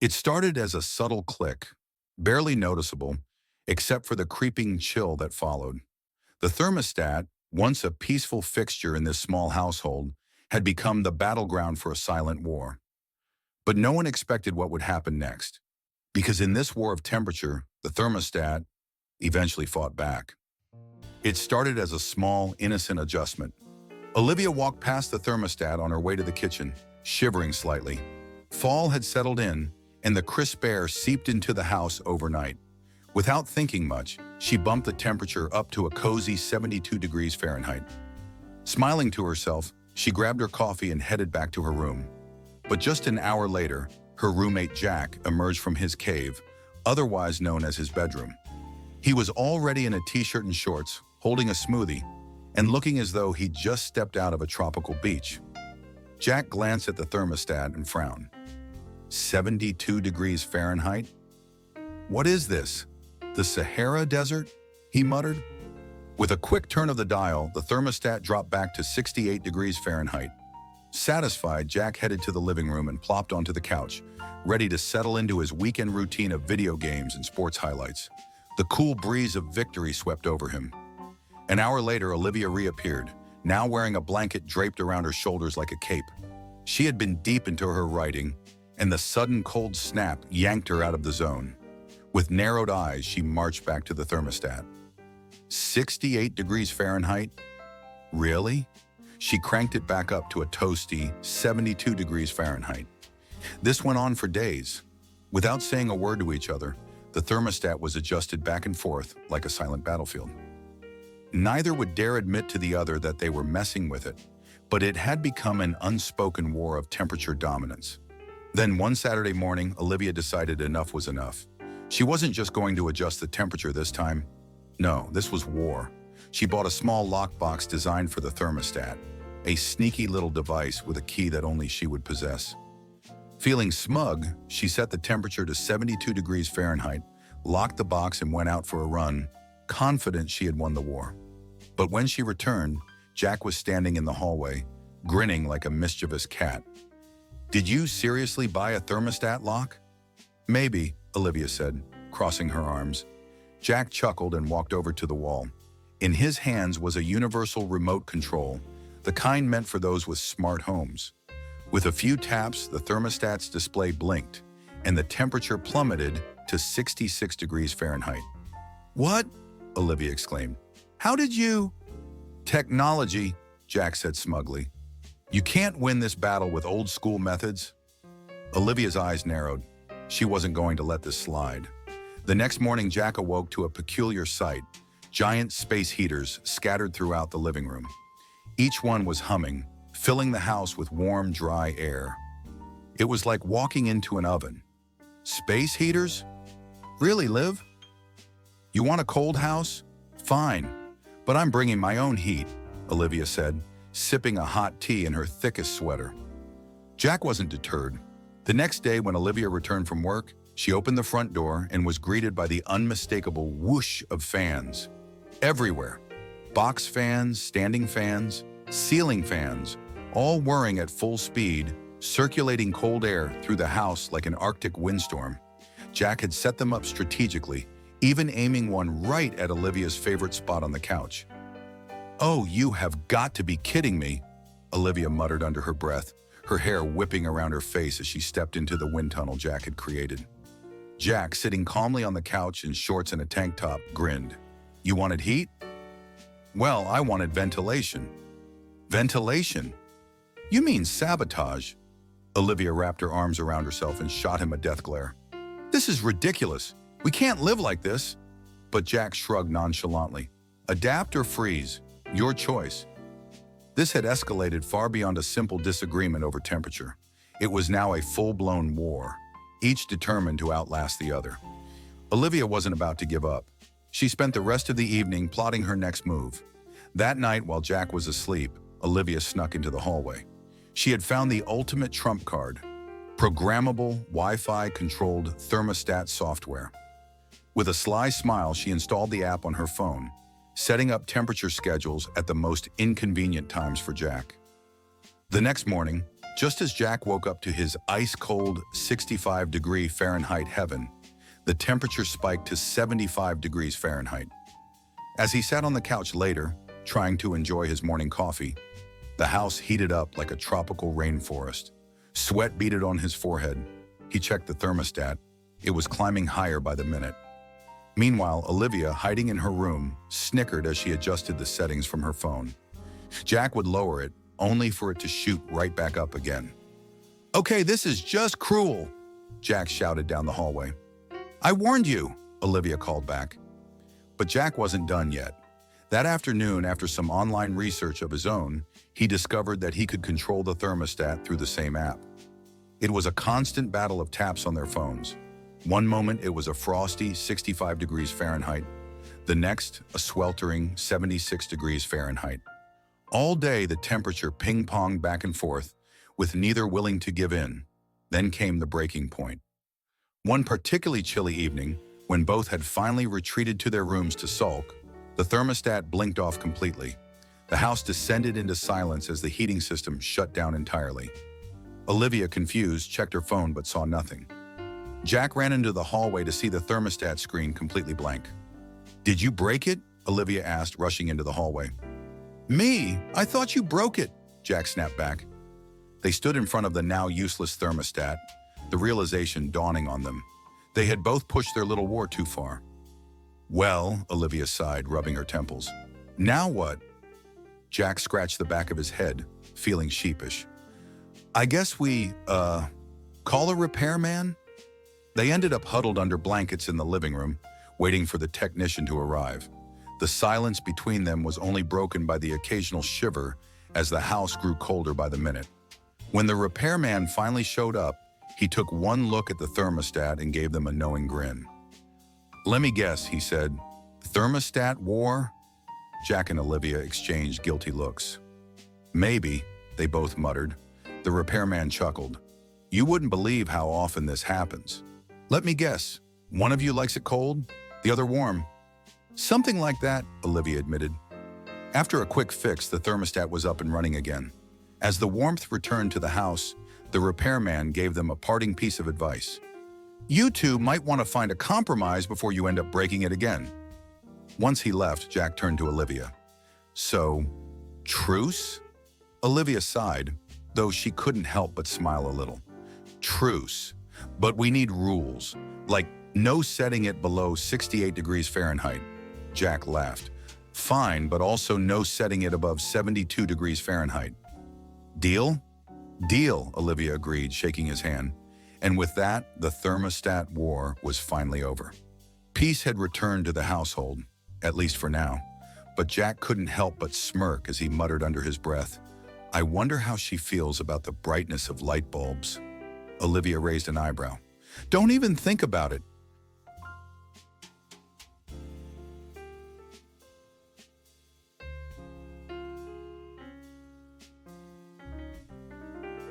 It started as a subtle click, barely noticeable, except for the creeping chill that followed. The thermostat, once a peaceful fixture in this small household, had become the battleground for a silent war. But no one expected what would happen next, because in this war of temperature, the thermostat eventually fought back. It started as a small, innocent adjustment. Olivia walked past the thermostat on her way to the kitchen, shivering slightly. Fall had settled in, and the crisp air seeped into the house overnight. Without thinking much, she bumped the temperature up to a cozy 72 degrees Fahrenheit. Smiling to herself, she grabbed her coffee and headed back to her room. But just an hour later, her roommate Jack emerged from his cave, otherwise known as his bedroom. He was already in a t-shirt and shorts, holding a smoothie, and looking as though he'd just stepped out of a tropical beach. Jack glanced at the thermostat and frowned. 72 degrees Fahrenheit? What is this? The Sahara Desert? He muttered. With a quick turn of the dial, the thermostat dropped back to 68 degrees Fahrenheit. Satisfied, Jack headed to the living room and plopped onto the couch, ready to settle into his weekend routine of video games and sports highlights. The cool breeze of victory swept over him. An hour later, Olivia reappeared, now wearing a blanket draped around her shoulders like a cape. She had been deep into her writing, and the sudden cold snap yanked her out of the zone. With narrowed eyes, she marched back to the thermostat. 68 degrees Fahrenheit? Really? She cranked it back up to a toasty 72 degrees Fahrenheit. This went on for days. Without saying a word to each other, the thermostat was adjusted back and forth like a silent battlefield. Neither would dare admit to the other that they were messing with it, but it had become an unspoken war of temperature dominance. Then one Saturday morning, Olivia decided enough was enough. She wasn't just going to adjust the temperature this time. No, this was war. She bought a small lockbox designed for the thermostat, a sneaky little device with a key that only she would possess. Feeling smug, she set the temperature to 72 degrees Fahrenheit, locked the box and went out for a run, confident she had won the war. But when she returned, Jack was standing in the hallway, grinning like a mischievous cat. "Did you seriously buy a thermostat lock?" "Maybe," Olivia said, crossing her arms. Jack chuckled and walked over to the wall. In his hands was a universal remote control, the kind meant for those with smart homes. With a few taps, the thermostat's display blinked, and the temperature plummeted to 66 degrees Fahrenheit. "What?" Olivia exclaimed. "How did you—" "Technology," Jack said smugly. "You can't win this battle with old-school methods." Olivia's eyes narrowed. She wasn't going to let this slide. The next morning, Jack awoke to a peculiar sight: giant space heaters scattered throughout the living room. Each one was humming, filling the house with warm, dry air. It was like walking into an oven. "Space heaters? Really, Liv? You want a cold house? Fine, but I'm bringing my own heat," Olivia said, sipping a hot tea in her thickest sweater. Jack wasn't deterred. The next day, when Olivia returned from work, she opened the front door and was greeted by the unmistakable whoosh of fans. Everywhere. Box fans, standing fans, ceiling fans, all whirring at full speed, circulating cold air through the house like an Arctic windstorm. Jack had set them up strategically, even aiming one right at Olivia's favorite spot on the couch. "Oh, you have got to be kidding me," Olivia muttered under her breath, her hair whipping around her face as she stepped into the wind tunnel Jack had created. Jack, sitting calmly on the couch in shorts and a tank top, grinned. "You wanted heat? Well, I wanted ventilation." "Ventilation? You mean sabotage?" Olivia wrapped her arms around herself and shot him a death glare. "This is ridiculous. We can't live like this." But Jack shrugged nonchalantly. "Adapt or freeze. Your choice." This had escalated far beyond a simple disagreement over temperature. It was now a full-blown war, each determined to outlast the other. Olivia wasn't about to give up. She spent the rest of the evening plotting her next move. That night, while Jack was asleep, Olivia snuck into the hallway. She had found the ultimate trump card: programmable, Wi-Fi-controlled thermostat software. With a sly smile, she installed the app on her phone, setting up temperature schedules at the most inconvenient times for Jack. The next morning, Just as Jack woke up to his ice-cold 65-degree Fahrenheit heaven, the temperature spiked to 75 degrees Fahrenheit. As he sat on the couch later, trying to enjoy his morning coffee, the house heated up like a tropical rainforest. Sweat beaded on his forehead. He checked the thermostat. It was climbing higher by the minute. Meanwhile, Olivia, hiding in her room, snickered as she adjusted the settings from her phone. Jack would lower it, only for it to shoot right back up again. "Okay, this is just cruel," Jack shouted down the hallway. "I warned you," Olivia called back. But Jack wasn't done yet. That afternoon, after some online research of his own, he discovered that he could control the thermostat through the same app. It was a constant battle of taps on their phones. One moment it was a frosty 65 degrees Fahrenheit. The next, a sweltering 76 degrees Fahrenheit. All day the temperature ping-ponged back and forth, with neither willing to give in. Then came the breaking point. One particularly chilly evening, when both had finally retreated to their rooms to sulk, the thermostat blinked off completely. The house descended into silence as the heating system shut down entirely. Olivia, confused, checked her phone but saw nothing. Jack ran into the hallway to see the thermostat screen completely blank. "Did you break it?" Olivia asked, rushing into the hallway. "Me? I thought you broke it," Jack snapped back. They stood in front of the now useless thermostat, the realization dawning on them. They had both pushed their little war too far. "Well," Olivia sighed, rubbing her temples. "Now what?" Jack scratched the back of his head, feeling sheepish. "I guess we, call a repairman?" They ended up huddled under blankets in the living room, waiting for the technician to arrive. The silence between them was only broken by the occasional shiver as the house grew colder by the minute. When the repairman finally showed up, he took one look at the thermostat and gave them a knowing grin. "Let me guess," he said. "Thermostat war?" Jack and Olivia exchanged guilty looks. "Maybe," they both muttered. The repairman chuckled. "You wouldn't believe how often this happens. Let me guess, one of you likes it cold, the other warm." "Something like that," Olivia admitted. After a quick fix, the thermostat was up and running again. As the warmth returned to the house, the repairman gave them a parting piece of advice. "You two might want to find a compromise before you end up breaking it again." Once he left, Jack turned to Olivia. "So, truce?" Olivia sighed, though she couldn't help but smile a little. "Truce. But we need rules, like no setting it below 68 degrees Fahrenheit." Jack laughed. "Fine, but also no setting it above 72 degrees Fahrenheit." "Deal?" "Deal," Olivia agreed, shaking his hand. And with that, the thermostat war was finally over. Peace had returned to the household, at least for now. But Jack couldn't help but smirk as he muttered under his breath, "I wonder how she feels about the brightness of light bulbs." Olivia raised an eyebrow. "Don't even think about it,"